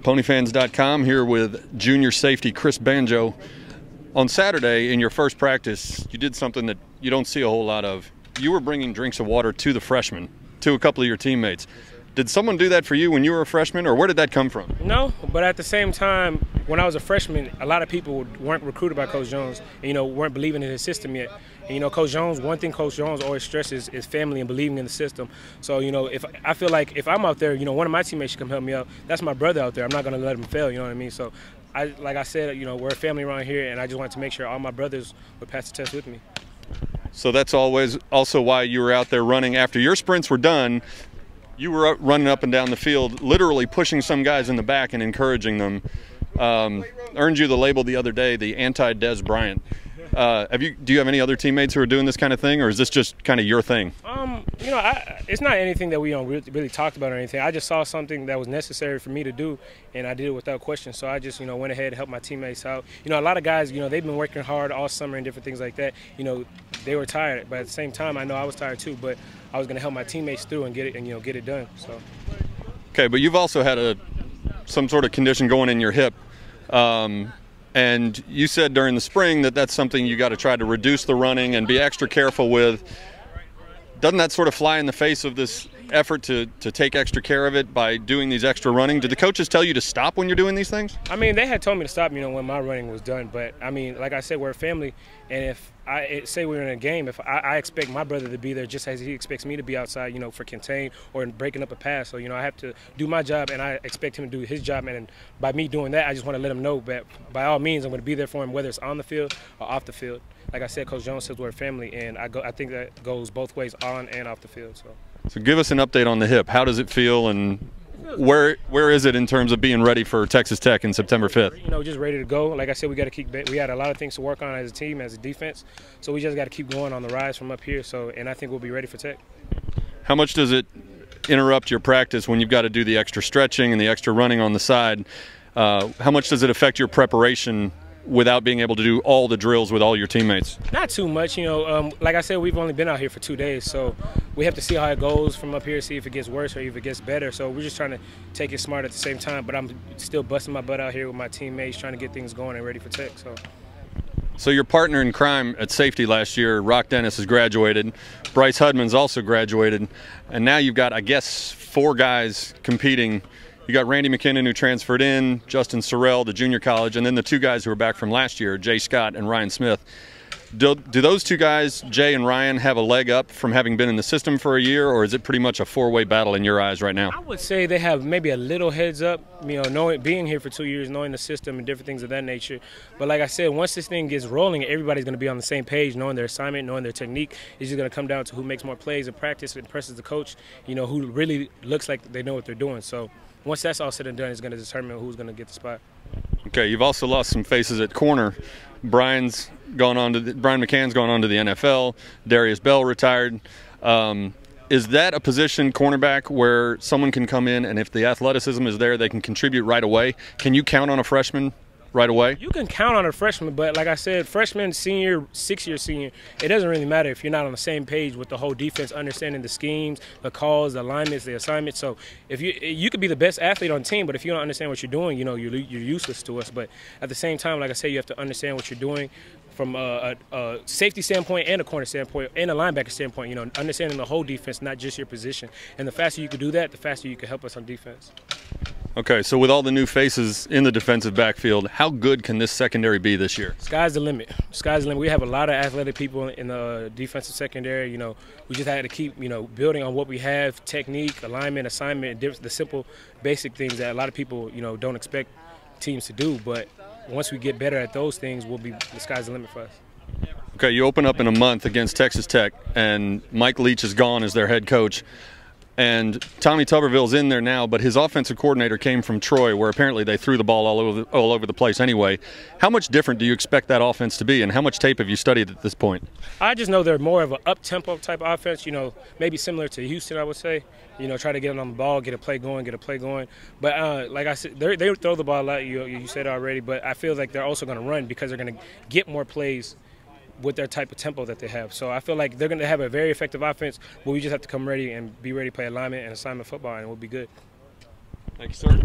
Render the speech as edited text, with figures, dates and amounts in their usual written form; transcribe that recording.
Ponyfans.com here with junior safety Chris Banjo. On Saturday, in your first practice, you did something that you don't see a whole lot of. You were bringing drinks of water to the freshmen, to a couple of your teammates. Did someone do that for you when you were a freshman, or where did that come from? No, but at the same time, when I was a freshman, a lot of people weren't recruited by Coach Jones, and, weren't believing in his system yet. And, Coach Jones, one thing Coach Jones always stresses is family and believing in the system. So, if I feel like if I'm out there, one of my teammates should come help me out. That's my brother out there. I'm not going to let him fail, you know what I mean? So, like I said, we're a family around here, and I just wanted to make sure all my brothers would pass the test with me. So that's always also why you were out there running. After your sprints were done, you were running up and down the field, literally pushing some guys in the back and encouraging them. Earned you the label the other day, the anti-Des Bryant. Do you have any other teammates who are doing this kind of thing, or is this just kind of your thing? It's not anything that we don't really talked about or anything. I just saw something that was necessary for me to do, and I did it without question. So I just, went ahead and helped my teammates out. A lot of guys, they've been working hard all summer and different things like that. They were tired, but at the same time, I know I was tired too. But I was going to help my teammates through and get it done. So. Okay, but you've also had some sort of condition going in your hip. And you said during the spring that that's something you got to try to reduce the running and be extra careful with. Doesn't that sort of fly in the face of this effort to take extra care of it by doing these extra running? Did the coaches tell you to stop when you're doing these things? They had told me to stop, when my running was done. But, like I said, we're a family. And if say we're in a game, if I expect my brother to be there just as he expects me to be outside, for contain or breaking up a pass. So, I have to do my job, and I expect him to do his job. And by me doing that, I just want to let him know that by all means I'm going to be there for him, whether it's on the field or off the field. Like I said, Coach Jones says we're a family, and I think that goes both ways, on and off the field. So give us an update on the hip. How does it feel, and where is it in terms of being ready for Texas Tech in September 5th? Just ready to go. Like I said, we had a lot of things to work on as a team, as a defense. So we just got to keep going on the rise from up here. And I think we'll be ready for Tech. How much does it interrupt your practice when you've got to do the extra stretching and the extra running on the side? How much does it affect your preparation without being able to do all the drills with all your teammates? Not too much. Like I said, we've only been out here for 2 days, so we have to see how it goes from up here, see if it gets worse or if it gets better. So we're just trying to take it smart at the same time, but I'm still busting my butt out here with my teammates, trying to get things going and ready for Tech. So your partner in crime at safety last year, Rock Dennis, has graduated. Bryce Hudman's also graduated, and now you've got, I guess, 4 guys competing. You got Randy McKinnon, who transferred in, Justin Sorrell, the junior college, and then the 2 guys who were back from last year, Jay Scott and Ryan Smith. Do those 2 guys, Jay and Ryan, have a leg up from having been in the system for a year, or is it pretty much a 4-way battle in your eyes right now? I would say they have maybe a little heads up, being here for 2 years, knowing the system and different things of that nature. But like I said, once this thing gets rolling, everybody's going to be on the same page, knowing their assignment, knowing their technique. It's just going to come down to who makes more plays in practice, impresses the coach, who really looks like they know what they're doing. So once that's all said and done, it's going to determine who's going to get the spot. Okay, you've also lost some faces at corner. Brian McCann's gone on to the NFL. Darius Bell retired. Is that a position, cornerback, where someone can come in and if the athleticism is there, they can contribute right away? Can you count on a freshman right away? You can count on a freshman, but like I said, freshman, senior, 6-year senior, it doesn't really matter if you're not on the same page with the whole defense, understanding the schemes, the calls, the alignments, the assignments. So if you could be the best athlete on the team, but if you don't understand what you're doing, you're useless to us. But at the same time, like I said, you have to understand what you're doing from a safety standpoint and a corner standpoint and a linebacker standpoint, understanding the whole defense, not just your position. And the faster you can do that, the faster you can help us on defense. Okay, so with all the new faces in the defensive backfield, how good can this secondary be this year? Sky's the limit. Sky's the limit. We have a lot of athletic people in the defensive secondary. We just had to keep, building on what we have, technique, alignment, assignment, the simple, basic things that a lot of people, don't expect teams to do. But once we get better at those things, the sky's the limit for us. Okay, you open up in a month against Texas Tech, and Mike Leach is gone as their head coach. And Tommy Tuberville's in there now, but his offensive coordinator came from Troy, where apparently they threw the ball all over the place anyway. How much different do you expect that offense to be, and how much tape have you studied at this point? I just know they're more of an up-tempo type offense, maybe similar to Houston, I would say. Try to get it on the ball, get a play going. But like I said, they throw the ball a lot, you said already, but I feel like they're also going to run because they're going to get more plays with their type of tempo that they have. So I feel like they're going to have a very effective offense, but we just have to come ready and be ready to play alignment and assignment football, and we'll be good. Thank you, sir.